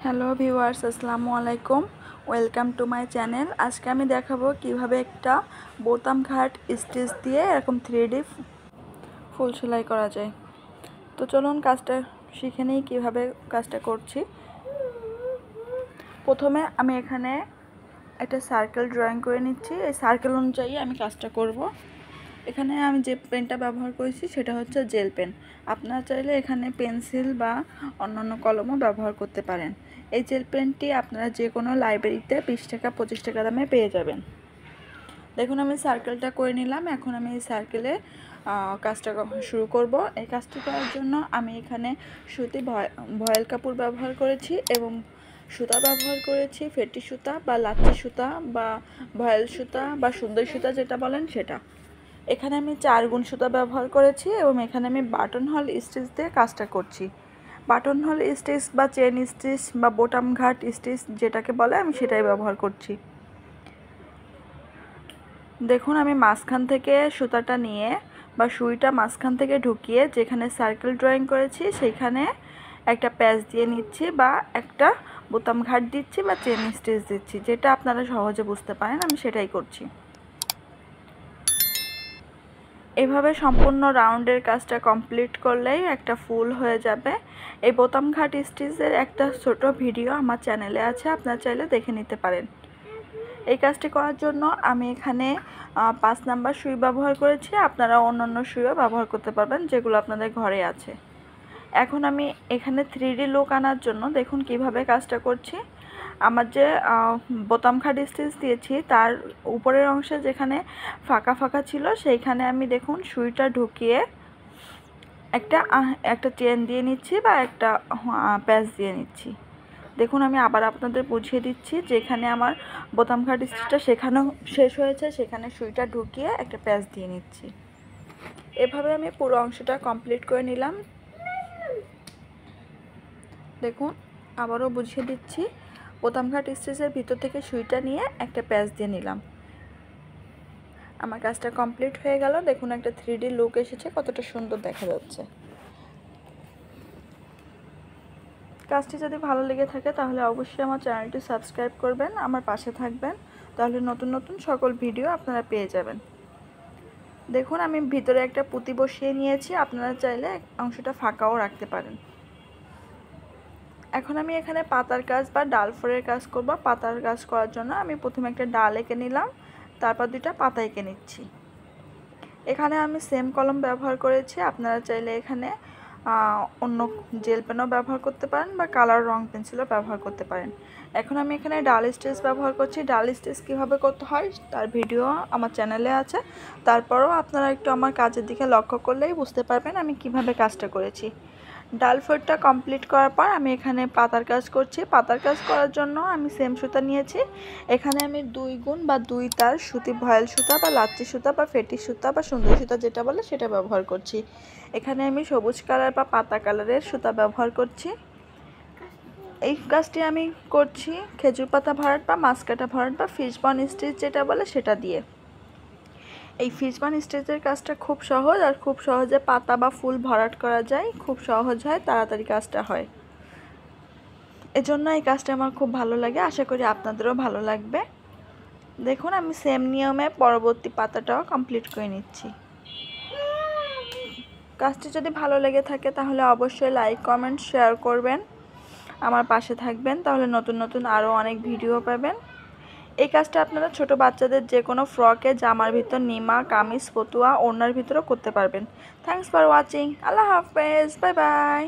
Hello viewers, আসসালামু আলাইকুম। Welcome to my channel. আজকে আমি দেখাবো কিভাবে একটা বোতাম ঘাট স্টিচ দিয়ে এরকম 3D ফুল সেলাই করা যায়। তো চলুন কাজটা শিখে নিই কীভাবে কাজটা করছি। প্রথমে আমি এখানে একটা সার্কেল ড্রয়িং করে নিচ্ছি। এই সার্কেল অনুযায়ী আমি কাজটা করব। এখানে আমি যে পেনটা ব্যবহার করেছি সেটা হচ্ছে জেল পেন। আপনারা চাইলে এখানে পেন্সিল বা অন্যান্য কলমও ব্যবহার করতে পারেন। এই জেল পেনটি আপনারা যে কোনো লাইব্রেরিতে 20 টাকা 25 টাকা দামে পেয়ে যাবেন। দেখুন আমি সার্কেলটা করে নিলাম। এখন আমি এই সার্কেলে কাজটা শুরু করব। এই কাজটি করার জন্য আমি এখানে সুতি ভয়েল কাপড় ব্যবহার করেছি এবং সুতা ব্যবহার করেছি ফেটি সুতা বা লাচ্ছি সুতা বা ভয়েল সুতা বা সুন্দর সুতা যেটা বলেন সেটা। এখানে আমি 4 গুণ সুতা ব্যবহার করেছি এবং এখানে আমি বাটন হল স্টিচ দিয়ে কাজটা করছি। বাটন হল স্টিচ বা চেন স্টিচ বা বোতাম ঘাট স্টিচ যেটাকে বলে আমি সেটাই ব্যবহার করছি। দেখুন আমি মাঝখান থেকে সুতাটা নিয়ে বা সুইটা মাঝখান থেকে ঢুকিয়ে যেখানে সার্কেল ড্রয়িং করেছি সেইখানে একটা প্যাচ দিয়ে নিচ্ছি বা একটা বোতাম ঘাট দিচ্ছি বা চেন স্টিচ দিচ্ছি, যেটা আপনারা সহজে বুঝতে পারেন আমি সেটাই করছি। এভাবে সম্পূর্ণ রাউন্ডের কাজটা কমপ্লিট করলেই একটা ফুল হয়ে যাবে। এই বোতাম ঘাট স্টিচের একটা ছোট ভিডিও আমার চ্যানেলে আছে, আপনারা চাইলে দেখে নিতে পারেন। এই কাজটি করার জন্য আমি এখানে 5 নাম্বার সুই ব্যবহার করেছি। আপনারা অন্যান্য সুইও ব্যবহার করতে পারবেন যেগুলো আপনাদের ঘরে আছে। এখন আমি এখানে 3D লুক আনার জন্য দেখুন কিভাবে কাজটা করছি। আমার যে বোতাম ঘাট স্টিচ দিয়েছি তার উপরের অংশে যেখানে ফাঁকা ফাঁকা ছিল সেইখানে আমি দেখুন সুইটা ঢুকিয়ে একটা চেন দিয়ে নিচ্ছি বা একটা প্যাচ দিয়ে নিচ্ছি। দেখুন আমি আবার আপনাদের বুঝিয়ে দিচ্ছি, যেখানে আমার বোতাম ঘাট স্টিচটা সেখানেও শেষ হয়েছে সেখানে সুইটা ঢুকিয়ে একটা প্যাচ দিয়ে নিচ্ছি। এভাবে আমি পুরো অংশটা কমপ্লিট করে নিলাম। দেখুন আবারও বুঝিয়ে দিচ্ছি, বোতাম ঘাট স্টিচের ভিতর থেকে সুইটা নিয়ে একটা প্যাচ দিয়ে নিলাম। আমার কাজটা কমপ্লিট হয়ে গেল। দেখুন একটা 3D লুক এসেছে, কতটা সুন্দর দেখা যাচ্ছে। কাজটি যদি ভালো লেগে থাকে তাহলে অবশ্যই আমার চ্যানেলটি সাবস্ক্রাইব করবেন, আমার পাশে থাকবেন, তাহলে নতুন নতুন সকল ভিডিও আপনারা পেয়ে যাবেন। দেখুন আমি ভিতরে একটা পুঁতি বসিয়ে নিয়েছি, আপনারা চাইলে অংশটা ফাঁকাও রাখতে পারেন। এখন আমি এখানে পাতার কাজ বা ডাল ফোরের কাজ করব। পাতার কাজ করার জন্য আমি প্রথমে একটা ডাল এঁকে নিলাম, তারপর 2টা পাতা এঁকে নিচ্ছি। এখানে আমি সেম কলম ব্যবহার করেছি, আপনারা চাইলে এখানে অন্য জেল পেনও ব্যবহার করতে পারেন বা কালার রং পেন্সিলও ব্যবহার করতে পারেন। এখন আমি এখানে ডাল স্টিচ ব্যবহার করছি। ডাল স্টিচ কীভাবে করতে হয় তার ভিডিও আমার চ্যানেলে আছে, তারপরেও আপনারা একটু আমার কাজের দিকে লক্ষ্য করলেই বুঝতে পারবেন আমি কিভাবে কাজটা করেছি। ডাল ফোরটা কমপ্লিট করার পর আমি এখানে পাতার কাজ করছি। পাতার কাজ করার জন্য আমি সেম সুতা নিয়েছি। এখানে আমি 2 গুণ বা 2 তার সুতি ভয়েল সুতা বা লাচ্ছি সুতা বা ফেটি সুতা বা সুন্দর সুতা যেটা বলে সেটা ব্যবহার করছি। এখানে আমি সবুজ কালার বা পাতা কালারের সুতা ব্যবহার করছি। এই কাজটি আমি করছি খেজুর পাতা ভরাট বা মাছ কাটা ভরাট বা ফিশবন স্টিচ যেটা বলে সেটা দিয়ে। এই ফিশবন স্টিচের কাজটা খুব সহজ আর খুব সহজে পাতা বা ফুল ভরাট করা যায়, খুব সহজ হয়, তাড়াতাড়ি কাজটা হয়। এজন্য এই কাজটা আমার খুব ভালো লাগে, আশা করি আপনাদেরও ভালো লাগবে। দেখুন আমি সেম নিয়মে পরবর্তী পাতাটাও কমপ্লিট করে নিচ্ছি। কাজটি যদি ভালো লেগে থাকে তাহলে অবশ্যই লাইক কমেন্ট শেয়ার করবেন, আমার পাশে থাকবেন, তাহলে নতুন নতুন আরও অনেক ভিডিও পাবেন। এই কাজটা আপনারা ছোট বাচ্চাদের যে কোনো ফ্রকে, জামার ভিতর, নিমা, কামিজ, ফতুয়া, ওড়নার ভিতরেও করতে পারবেন। Thanks for watching. আল্লাহ হাফেজ, বাই বাই।